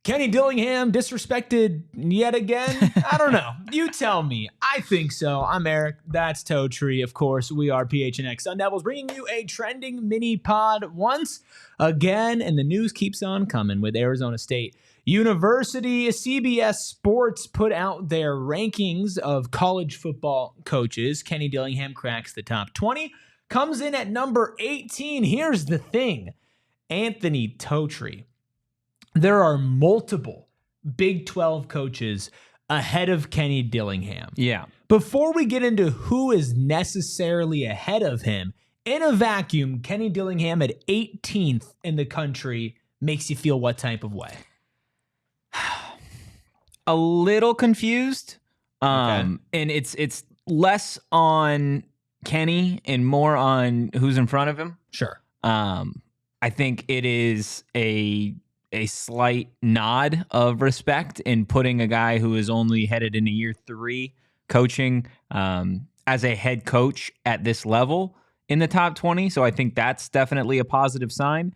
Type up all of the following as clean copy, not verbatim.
Kenny Dillingham disrespected yet again? I don't know. You tell me. I think so. I'm Eric. That's Toe Tree. Of course, we are PHNX Sun Devils, bringing you a trending mini pod once again, and the news keeps on coming with Arizona State University. CBS Sports put out their rankings of college football coaches. Kenny Dillingham cracks the top 20, comes in at number 18. Here's the thing, Anthony Toe Tree. There are multiple Big 12 coaches ahead of Kenny Dillingham. Yeah. Before we get into who is necessarily ahead of him, in a vacuum, Kenny Dillingham at 18th in the country makes you feel what type of way? A little confused. Okay. And it's less on Kenny and more on who's in front of him. Sure. I think it is a slight nod of respect in putting a guy who is only headed into year 3 coaching as a head coach at this level in the top 20. So I think that's definitely a positive sign.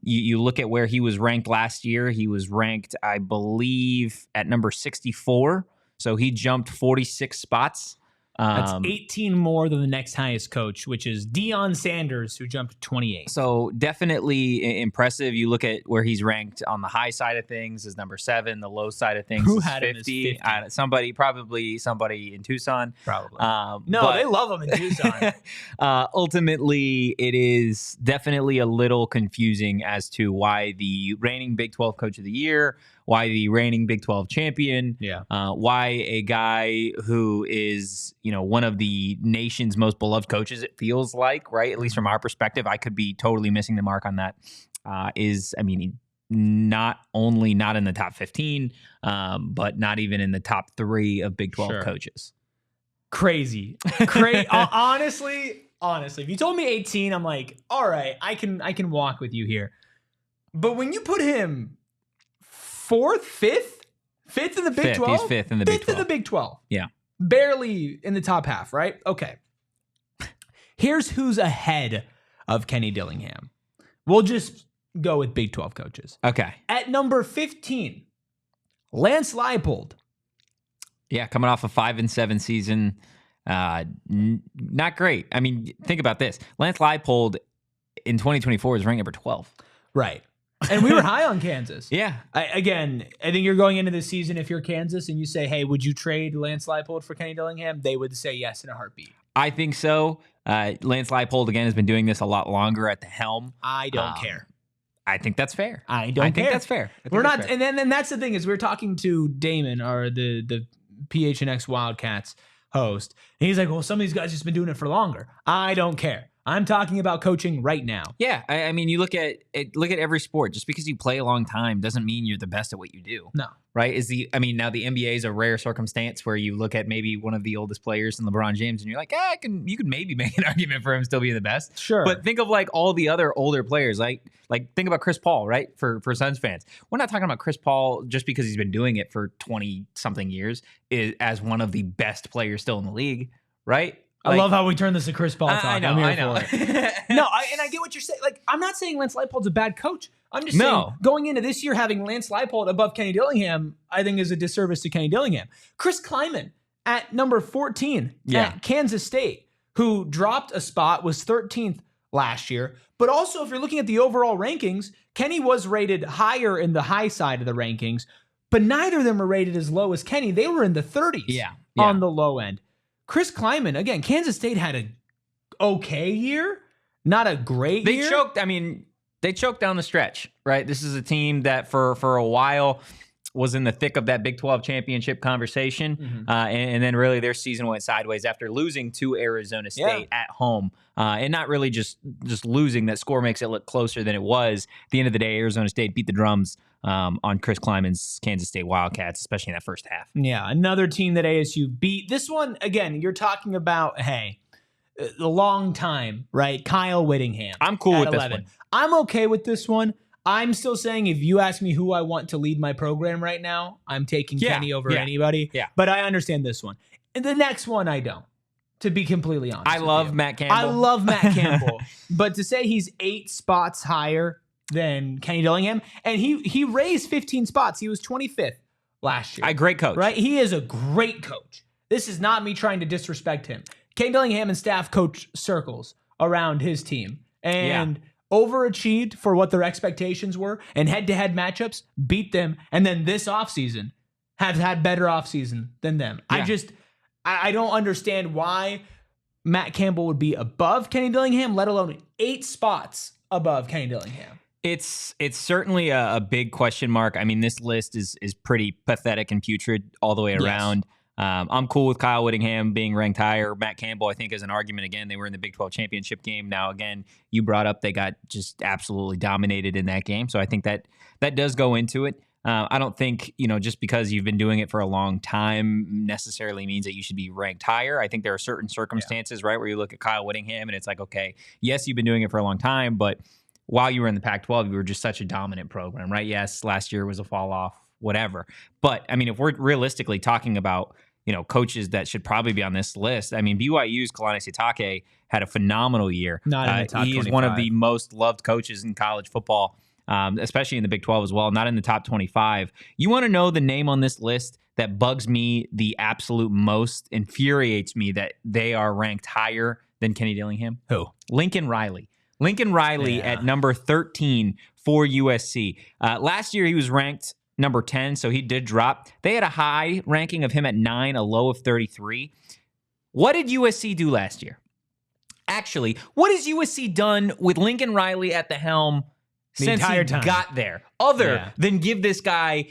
You look at where he was ranked last year. He was ranked, I believe, at number 64. So he jumped 46 spots. That's 18 more than the next highest coach, which is Deion Sanders, who jumped 28. So definitely impressive. You look at where he's ranked on the high side of things is number 7. The low side of things Who is had 50. him as 50? Probably somebody in Tucson. Probably. They love him in Tucson. Ultimately, it is definitely a little confusing as to why the reigning Big 12 Coach of the Year, why the reigning Big 12 champion, why a guy who is, one of the nation's most beloved coaches, it feels like, right? At least from our perspective, I could be totally missing the mark on that. Not only not in the top 15, but not even in the top 3 of Big 12 coaches. Crazy. Honestly, if you told me 18, I'm like, all right, I can walk with you here. But when you put him 4th, 5th in the Big 12? He's 5th in the Big 12. 5th in the Big 12. Yeah. Barely in the top half, right? Okay. Here's who's ahead of Kenny Dillingham. We'll just go with Big 12 coaches. Okay. At number 15, Lance Leipold. Yeah, coming off a 5-7 season. Not great. I mean, think about this. Lance Leipold in 2024 is ranked number 12. Right. And we were high on Kansas. Yeah. I think you're going into this season, if you're Kansas and you say, hey, would you trade Lance Leipold for Kenny Dillingham? They would say yes in a heartbeat. I think so. Lance Leipold, again, has been doing this a lot longer at the helm. I don't care. I think that's fair. I think that's fair. We're not, fair. And that's the thing is we're talking to Damon, or the PHNX Wildcats host, and he's like, well, some of these guys just been doing it for longer. I don't care. I'm talking about coaching right now. Yeah, I mean, you look at every sport. Just because you play a long time doesn't mean you're the best at what you do. No, right? Now the NBA is a rare circumstance where you look at maybe one of the oldest players in LeBron James, and you're like, you could maybe make an argument for him still being the best. Sure, but think of like all the other older players, like think about Chris Paul, right? For Suns fans, we're not talking about Chris Paul just because he's been doing it for 20 something years as one of the best players still in the league, right? I love how we turn this to Chris Paul talk. I know. For it. And I get what you're saying. Like, I'm not saying Lance Leipold's a bad coach. I'm just saying going into this year having Lance Leipold above Kenny Dillingham, I think is a disservice to Kenny Dillingham. Chris Kleiman at number 14 at Kansas State, who dropped a spot, was 13th last year. But also, if you're looking at the overall rankings, Kenny was rated higher in the high side of the rankings, but neither of them were rated as low as Kenny. They were in the 30s on the low end. Chris Kleiman, again, Kansas State had an okay year, not a great year. They choked down the stretch, right? This is a team that for a while was in the thick of that Big 12 championship conversation, and then really their season went sideways after losing to Arizona State at home, and not really just losing. That score makes it look closer than it was. At the end of the day, Arizona State beat the drums on Chris Kleiman's Kansas State Wildcats, especially in that first half. Yeah, another team that ASU beat. This one, again, you're talking about, the long time, right? Kyle Whittingham. I'm cool with 11. This one. I'm okay with this one. I'm still saying if you ask me who I want to lead my program right now, I'm taking Kenny over anybody. Yeah. But I understand this one. And the next one, I don't, to be completely honest. I love Matt Campbell. I love Matt Campbell. But to say he's 8 spots higher than Kenny Dillingham, and he raised 15 spots. He was 25th last year. A great coach. Right? He is a great coach. This is not me trying to disrespect him. Kenny Dillingham and staff coach circles around his team and overachieved for what their expectations were, and head-to-head matchups beat them, and then this offseason have had better offseason than them. Yeah. I don't understand why Matt Campbell would be above Kenny Dillingham, let alone 8 spots above Kenny Dillingham. It's certainly a big question mark. I mean, this list is pretty pathetic and putrid all the way around. I'm cool with Kyle Whittingham being ranked higher. Matt Campbell, I think, is an argument. Again, they were in the Big 12 championship game. Now, again, you brought up they got just absolutely dominated in that game. So I think that does go into it. I don't think, just because you've been doing it for a long time necessarily means that you should be ranked higher. I think there are certain circumstances, right, where you look at Kyle Whittingham and it's like, okay, yes, you've been doing it for a long time, but while you were in the Pac-12, you were just such a dominant program, right? Yes, last year was a fall off, whatever. But, I mean, if we're realistically talking about, coaches that should probably be on this list, I mean, BYU's Kalani Sitake had a phenomenal year. Not in the top 25. He's one of the most loved coaches in college football. Especially in the Big 12 as well, not in the top 25. You want to know the name on this list that bugs me the absolute most, infuriates me that they are ranked higher than Kenny Dillingham? Who? Lincoln Riley. Lincoln Riley at number 13 for USC. Last year he was ranked number 10, so he did drop. They had a high ranking of him at 9, a low of 33. What did USC do last year? Actually, what has USC done with Lincoln Riley at the helm since he got there, other than give this guy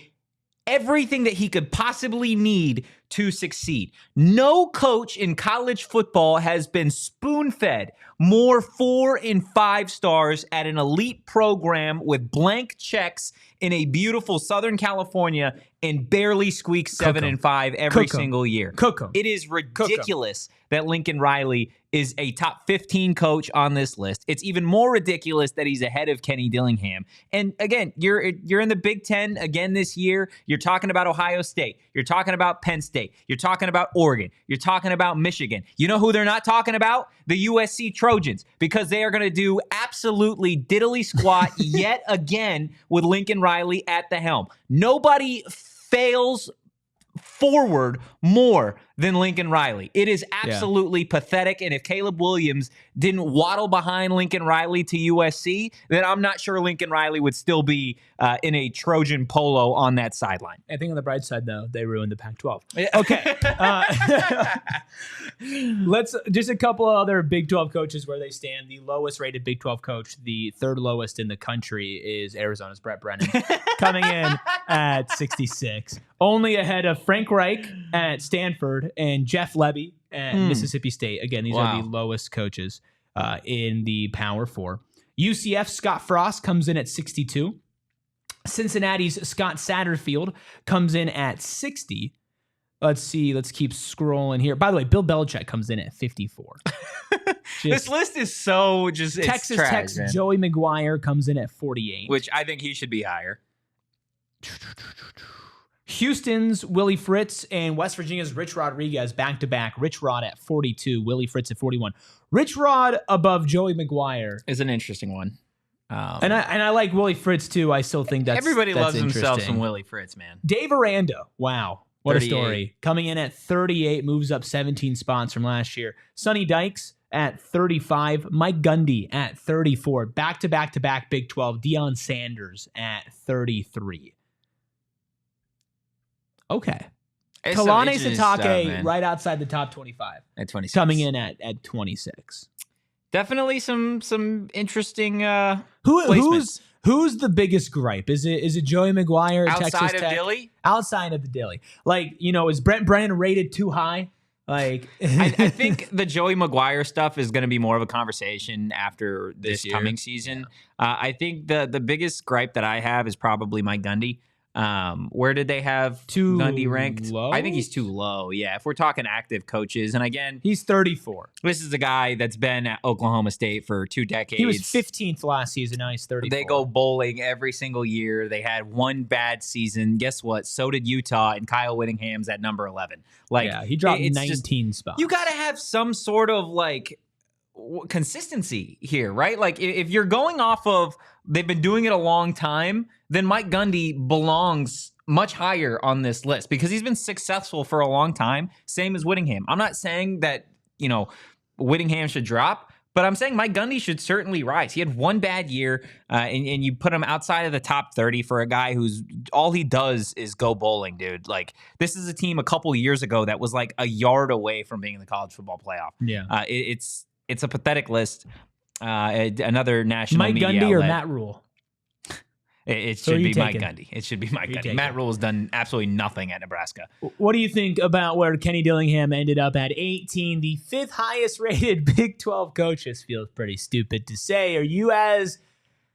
everything that he could possibly need to succeed? No coach in college football has been spoon-fed more 4 and 5 stars at an elite program with blank checks in a beautiful Southern California and barely squeaks 7 and 5 every single year. It is ridiculous that Lincoln Riley is a top 15 coach on this list. It's even more ridiculous that he's ahead of Kenny Dillingham. And again, you're in the Big Ten again this year. You're talking about Ohio State. You're talking about Penn State. You're talking about Oregon. You're talking about Michigan. You know who they're not talking about? The USC Trojans, because they are going to do absolutely diddly squat yet again with Lincoln Riley at the helm. Nobody fails forward more than Lincoln Riley. It is absolutely pathetic. And if Caleb Williams didn't waddle behind Lincoln Riley to USC, then I'm not sure Lincoln Riley would still be in a Trojan polo on that sideline. I think on the bright side, though, they ruined the Pac-12. Okay. Let's just a couple of other Big 12 coaches where they stand. The lowest rated Big 12 coach, the third lowest in the country, is Arizona's Brett Brennan, coming in at 66. Only ahead of Frank Reich at Stanford and Jeff Lebby at Mississippi State. Again, these are the lowest coaches in the Power Four. UCF Scott Frost comes in at 62. Cincinnati's Scott Satterfield comes in at 60. Let's see. Let's keep scrolling here. By the way, Bill Belichick comes in at 54. This list is so just Texas trash, Tech's man. Joey McGuire comes in at 48. Which I think he should be higher. Houston's Willie Fritz and West Virginia's Rich Rodriguez back-to-back. Rich Rod at 42, Willie Fritz at 41. Rich Rod above Joey McGuire is an interesting one. And I like Willie Fritz too. I still think that's everybody that's loves himself some Willie Fritz, man. Dave Aranda, wow, what 38. a story! Coming in at 38, moves up 17 spots from last year. Sonny Dykes at 35, Mike Gundy at 34, back-to-back Big 12. Deion Sanders at 33. Okay. Kalani Sitake right outside the top 25. At 26. Coming in at 26. Definitely some interesting who's the biggest gripe? Is it Joey McGuire at Texas Tech? Outside of Dilly? Outside of the Dilly. Like, is Brent Brennan rated too high? Like I think the Joey McGuire stuff is going to be more of a conversation after this coming season. I think the biggest gripe that I have is probably Mike Gundy. Where did they have Gundy ranked? Low? I think he's too low. Yeah, if we're talking active coaches, and again, he's 34. This is a guy that's been at Oklahoma State for 2 decades. He was 15th last season. Now he's 34. They go bowling every single year. They had one bad season. Guess what? So did Utah, and Kyle Whittingham's at number 11. Like, he dropped 19 spots. You got to have some sort of like consistency here, right? Like if you're going off of they've been doing it a long time, then Mike Gundy belongs much higher on this list because he's been successful for a long time. Same as Whittingham. I'm not saying that, Whittingham should drop, but I'm saying Mike Gundy should certainly rise. He had one bad year, and you put him outside of the top 30 for a guy who's all he does is go bowling, dude. Like, this is a team a couple years ago that was like a yard away from being in the college football playoff. Yeah. It's a pathetic list. Another national Mike media Gundy outlet. or Matt Rule? It should be Mike Gundy. It should be Mike Gundy. Matt Rule has done absolutely nothing at Nebraska. What do you think about where Kenny Dillingham ended up at 18, the 5th highest rated Big 12 coach? This feels pretty stupid to say. Are you as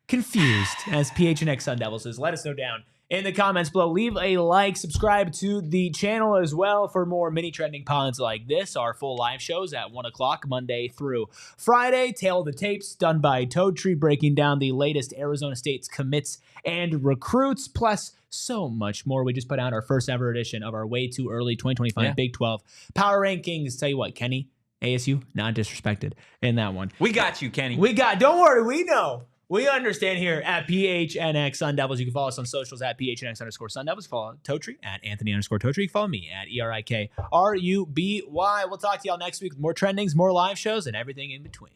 confused as PHNX Sun Devils is? Let us know down in the comments below. Leave a like, subscribe to the channel as well for more mini trending pods like this. Our full live shows at 1 o'clock Monday through Friday. Tail of the tapes done by Toad Tree, breaking down the latest Arizona State's commits and recruits, plus so much more. We just put out our first ever edition of our way too early 2025 Big 12 power rankings. Tell you what, Kenny, ASU, not disrespected in that one. We got you, Kenny. Don't worry, we know. We understand here at PHNX Sun Devils. You can follow us on socials at PHNX_Sun Devils. Follow Totri at Anthony_Totri. Follow me at ERIKRUBY. We'll talk to y'all next week with more trendings, more live shows, and everything in between.